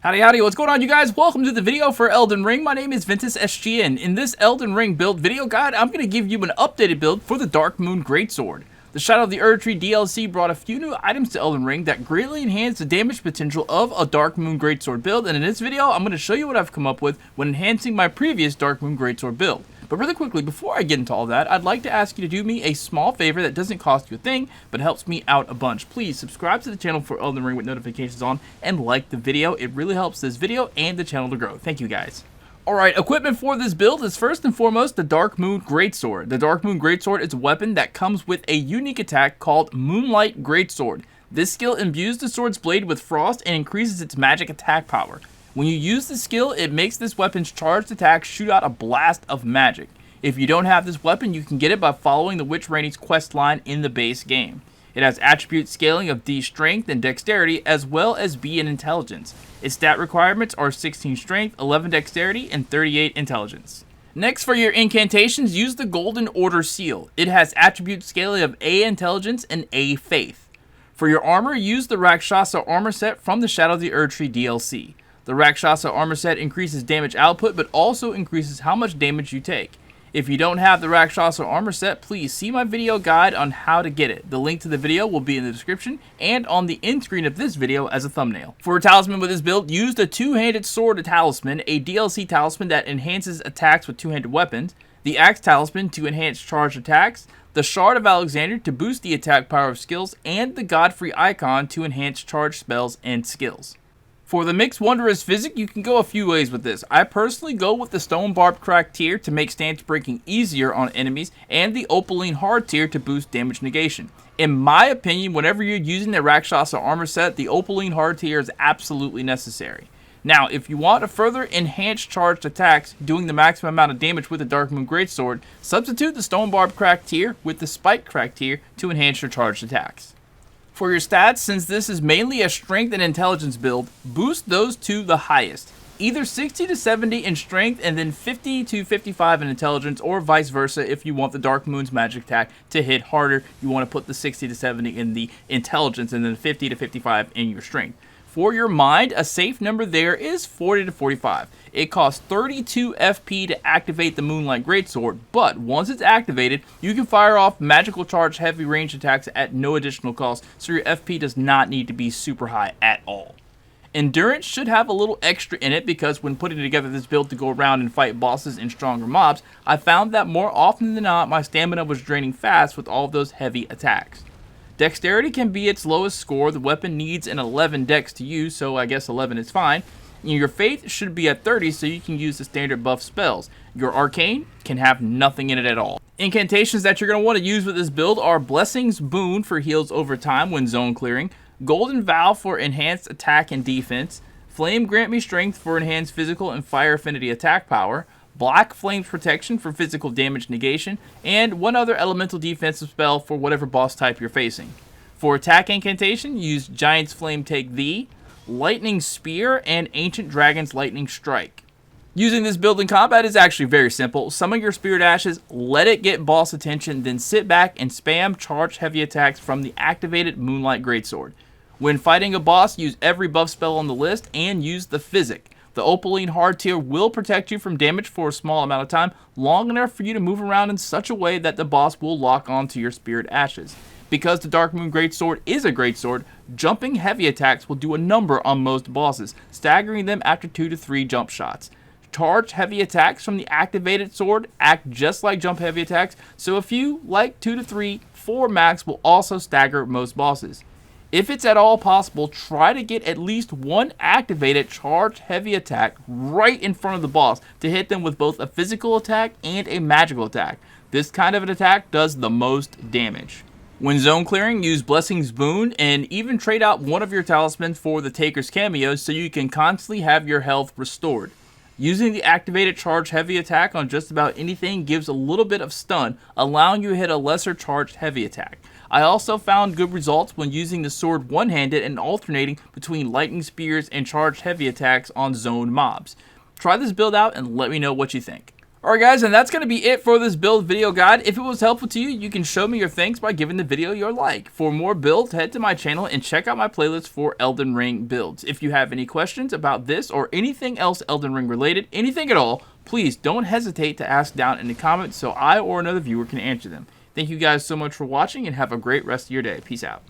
Howdy howdy, what's going on you guys? Welcome to the video for Elden Ring. My name is Ventus SGN. In this Elden Ring build video guide, I'm going to give you an updated build for the Dark Moon Greatsword. The Shadow of the Erdtree DLC brought a few new items to Elden Ring that greatly enhance the damage potential of a Dark Moon Greatsword build, and in this video, I'm going to show you what I've come up with when enhancing my previous Dark Moon Greatsword build. But really quickly, before I get into all that, I'd like to ask you to do me a small favor that doesn't cost you a thing, but helps me out a bunch. Please subscribe to the channel for Elden Ring with notifications on, and like the video. It really helps this video and the channel to grow. Thank you guys. Alright, equipment for this build is first and foremost the Dark Moon Greatsword. The Dark Moon Greatsword is a weapon that comes with a unique attack called Moonlight Greatsword. This skill imbues the sword's blade with frost and increases its magic attack power. When you use the skill, it makes this weapon's charged attack shoot out a blast of magic. If you don't have this weapon, you can get it by following the Witch Rainey's quest line in the base game. It has attribute scaling of D strength and dexterity, as well as B in intelligence. Its stat requirements are 16 strength, 11 dexterity, and 38 intelligence. Next, for your incantations, use the Golden Order seal. It has attribute scaling of A intelligence and A faith. For your armor, use the Rakshasa armor set from the Shadow of the Erdtree DLC. The Rakshasa armor set increases damage output, but also increases how much damage you take. If you don't have the Rakshasa armor set, please see my video guide on how to get it. The link to the video will be in the description and on the end screen of this video as a thumbnail. For a talisman with this build, use the two-handed sword talisman, a DLC talisman that enhances attacks with two-handed weapons, the axe talisman to enhance charged attacks, the Shard of Alexander to boost the attack power of skills, and the Godfrey icon to enhance charged spells and skills. For the mixed Wondrous Physic, you can go a few ways with this. I personally go with the Stone Barbed Crack tier to make stance breaking easier on enemies, and the Opaline Hard tier to boost damage negation. In my opinion, whenever you're using the Rakshasa armor set, the Opaline Hard tier is absolutely necessary. Now, if you want to further enhance charged attacks, doing the maximum amount of damage with the Dark Moon Greatsword, substitute the Stone Barbed Crack tier with the Spike Crack tier to enhance your charged attacks. For your stats, since this is mainly a strength and intelligence build, boost those to the highest. Either 60 to 70 in strength and then 50 to 55 in intelligence, or vice versa. If you want the Dark Moon's magic attack to hit harder, you want to put the 60 to 70 in the intelligence and then 50 to 55 in your strength. For your mind, a safe number there is 40 to 45. It costs 32 FP to activate the Moonlight Greatsword, but once it's activated, you can fire off magical charge heavy range attacks at no additional cost, so your FP does not need to be super high at all. Endurance should have a little extra in it because when putting together this build to go around and fight bosses and stronger mobs, I found that more often than not my stamina was draining fast with all of those heavy attacks. Dexterity can be its lowest score. The weapon needs an 11 dex to use, so I guess 11 is fine. Your faith should be at 30, so you can use the standard buff spells. Your arcane can have nothing in it at all. Incantations that you're going to want to use with this build are Blessing's Boon for heals over time when zone clearing, Golden Vow for enhanced attack and defense, Flame Grant Me Strength for enhanced physical and fire affinity attack power, Black Flame's Protection for physical damage negation, and one other elemental defensive spell for whatever boss type you're facing. For attack incantation, use Giant's Flame Take Thee, Lightning Spear, and Ancient Dragon's Lightning Strike. Using this build in combat is actually very simple. Summon your Spirit Ashes, let it get boss attention, then sit back and spam charged heavy attacks from the activated Moonlight Greatsword. When fighting a boss, use every buff spell on the list and use the Physic. The Opaline Hard tier will protect you from damage for a small amount of time, long enough for you to move around in such a way that the boss will lock onto your Spirit Ashes. Because the Dark Moon Greatsword is a greatsword, jumping heavy attacks will do a number on most bosses, staggering them after 2 to 3 jump shots. Charged heavy attacks from the activated sword act just like jump heavy attacks, so a few, like 2 to 3, 4 max, will also stagger most bosses. If it's at all possible, try to get at least one activated charged heavy attack right in front of the boss to hit them with both a physical attack and a magical attack. This kind of an attack does the most damage. When zone clearing, use Blessing's Boon and even trade out one of your talismans for the Taker's cameo so you can constantly have your health restored. Using the activated charged heavy attack on just about anything gives a little bit of stun, allowing you to hit a lesser charged heavy attack. I also found good results when using the sword one-handed and alternating between lightning spears and charged heavy attacks on zoned mobs. Try this build out and let me know what you think. Alright guys, and that's going to be it for this build video guide. If it was helpful to you, you can show me your thanks by giving the video your like. For more builds, head to my channel and check out my playlist for Elden Ring builds. If you have any questions about this or anything else Elden Ring related, anything at all, please don't hesitate to ask down in the comments so I or another viewer can answer them. Thank you guys so much for watching and have a great rest of your day. Peace out.